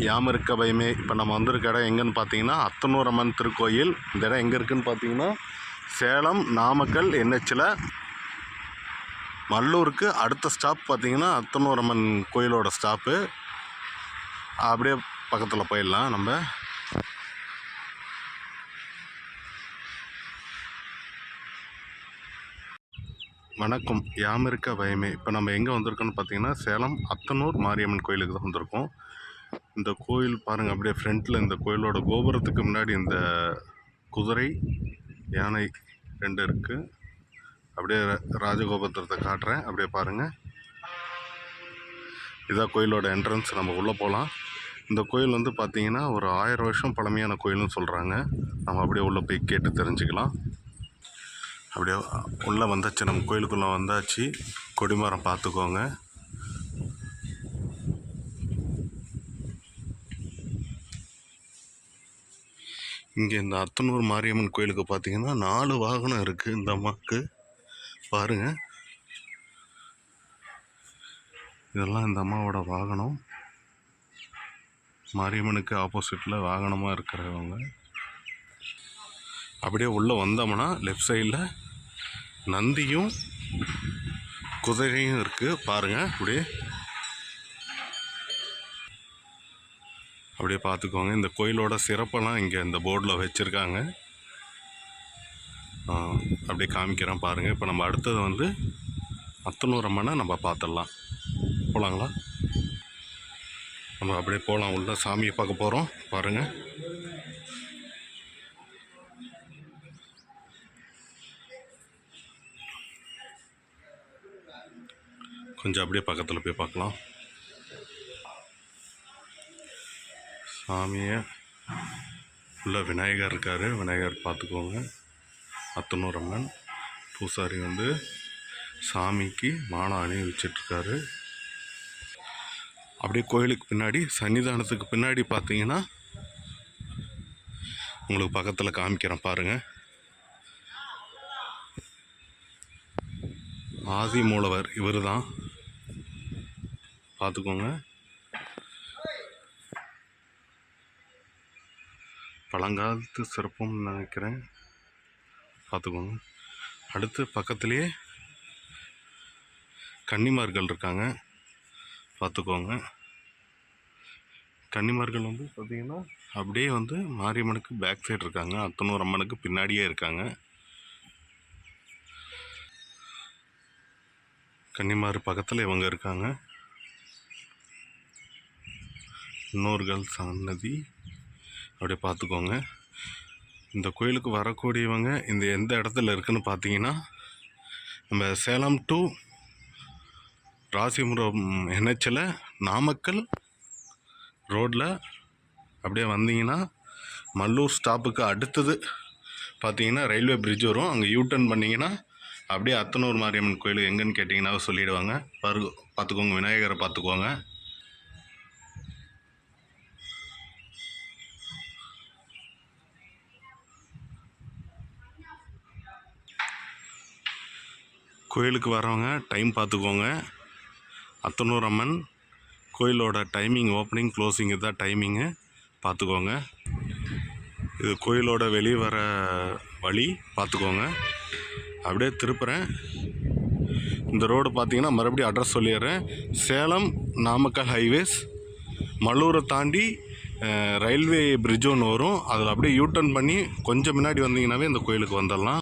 யாம் இருக்க பயமே. இப்போ நம்ம வந்திருக்க இடம் எங்கன்னு பார்த்தீங்கன்னா அத்தனூர் அம்மன் திருக்கோயில். இந்த இடம் எங்கே இருக்குதுன்னு பார்த்தீங்கன்னா சேலம் நாமக்கல் என்ஹெச்சில் மல்லூருக்கு அடுத்த ஸ்டாப் பார்த்தீங்கன்னா அத்தனூர் அம்மன் கோயிலோட ஸ்டாப்பு. அப்படியே பக்கத்தில் போயிடலாம் நம்ம. வணக்கம், யாம் இருக்க பயமே. இப்போ நம்ம எங்கே வந்திருக்கோன்னு பார்த்தீங்கன்னா சேலம் அத்தனூர் மாரியம்மன் கோயிலுக்கு தான் வந்திருக்கோம். இந்த கோயில் பாருங்கள், அப்படியே ஃப்ரண்ட்டில் இந்த கோயிலோட கோபுரத்துக்கு முன்னாடி இந்த குதிரை யானை 2 இருக்குது. அப்படியே ராஜகோபுரத்தை காட்டுறேன், அப்படியே பாருங்கள். இதான் கோயிலோட என்ட்ரன்ஸ். நம்ம உள்ளே போகலாம். இந்த கோயில் வந்து பார்த்திங்கன்னா ஒரு 1000 வருஷம் பழமையான கோயில்னு சொல்கிறாங்க. நம்ம அப்படியே உள்ளே போய் கேட்டு தெரிஞ்சுக்கலாம். அப்படியே உள்ளே வந்தாச்சு, நம்ம கோயிலுக்குள்ளே வந்தாச்சு. கொடிமரம் பார்த்துக்கோங்க. இங்கே இந்த அத்தனூர் மாரியம்மன் கோயிலுக்கு பார்த்தீங்கன்னா 4 வாகனம் இருக்குது. இந்த அம்மாவுக்கு பாருங்கள், இதெல்லாம் இந்த அம்மாவோட வாகனம். மாரியம்மனுக்கு ஆப்போசிட்டில் வாகனமாக இருக்கிறவங்க. அப்படியே உள்ளே வந்தோம்னா லெஃப்ட் சைடில் நந்தியும் குதிரையும் இருக்குது பாருங்கள். அப்படியே பார்த்துக்கோங்க. இந்த கோயிலோட சிறப்பெல்லாம் இங்கே இந்த போர்டில் வச்சுருக்காங்க. அப்படியே காமிக்கிறேன் பாருங்கள். இப்போ நம்ம அடுத்தது வந்து அத்தனூர் அம்மனை நம்ம பார்த்துடலாம். போகலாங்களா? நம்ம அப்படியே போகலாம். உள்ள சாமியை பார்க்க போகிறோம் பாருங்கள். கொஞ்சம் அப்படியே பக்கத்தில் போய் பார்க்கலாம். சாமியை உள்ள விநாயகர் இருக்கார், விநாயகர் பார்த்துக்கோங்க. அத்தனூர் அம்மன் பூசாரி வந்து சாமிக்கு மாலை அணிவிச்சிட்ருக்காரு. அப்படியே கோயிலுக்கு பின்னாடி சன்னிதானத்துக்கு பின்னாடி பார்த்தீங்கன்னா உங்களுக்கு பக்கத்தில் காமிக்கிறேன் பாருங்கள். ஆதி மூலவர் இவர் தான், பார்த்துக்கோங்க. பழங்காலத்து சிறப்புன்னு நினைக்கிறேன், பார்த்துக்கோங்க. அடுத்து பக்கத்துலேயே கன்னிமார்கள் இருக்காங்க, பார்த்துக்கோங்க. கன்னிமார்கள் வந்து பார்த்திங்கன்னா அப்படியே வந்து மாரியம்மனுக்கு பேக் சைடு இருக்காங்க, அத்தனூர் அம்மனுக்கு பின்னாடியே இருக்காங்க. கன்னிமார் பக்கத்தில் இவங்க இருக்காங்க. முன்னோர்கள் சன்னதி அப்படியே பார்த்துக்கோங்க. இந்த கோயிலுக்கு வரக்கூடியவங்க இந்த எந்த இடத்துல இருக்குதுன்னு பார்த்தீங்கன்னா நம்ம சேலம் டு ராசிபுரம் என்ஹெச்சில் நாமக்கல் ரோட்டில் அப்படியே வந்தீங்கன்னா மல்லூர் ஸ்டாப்புக்கு அடுத்தது பார்த்தீங்கன்னா ரயில்வே பிரிட்ஜ் வரும். அங்கே யூட்டர்ன் பண்ணிங்கன்னா அப்படியே அத்தனூர் மாரியம்மன் கோயில் எங்கன்னு கேட்டிங்கன்னா சொல்லிவிடுவாங்க. பார்த்துக்கோங்க, விநாயகரை பார்த்துக்கோங்க. கோயிலுக்கு வரவங்க டைம் பார்த்துக்கோங்க. அத்தனூர் அம்மன் கோயிலோட டைமிங், ஓப்பனிங் க்ளோசிங் இதுதான் டைமிங்கு, பார்த்துக்கோங்க. இது கோயிலோட வெளியே வர வழி, பார்த்துக்கோங்க. அப்படியே திருப்புறேன். இந்த ரோடு பார்த்தீங்கன்னா மறுபடியும் அட்ரஸ் சொல்லிடுறேன். சேலம் நாமக்கல் ஹைவேஸ், மல்லூரை தாண்டி ரயில்வே பிரிட்ஜ் ஒன்று வரும். அதில் அப்படியே யூட்டர்ன் பண்ணி கொஞ்சம் முன்னாடி வந்தீங்கன்னாவே இந்த கோயிலுக்கு வந்துடலாம்.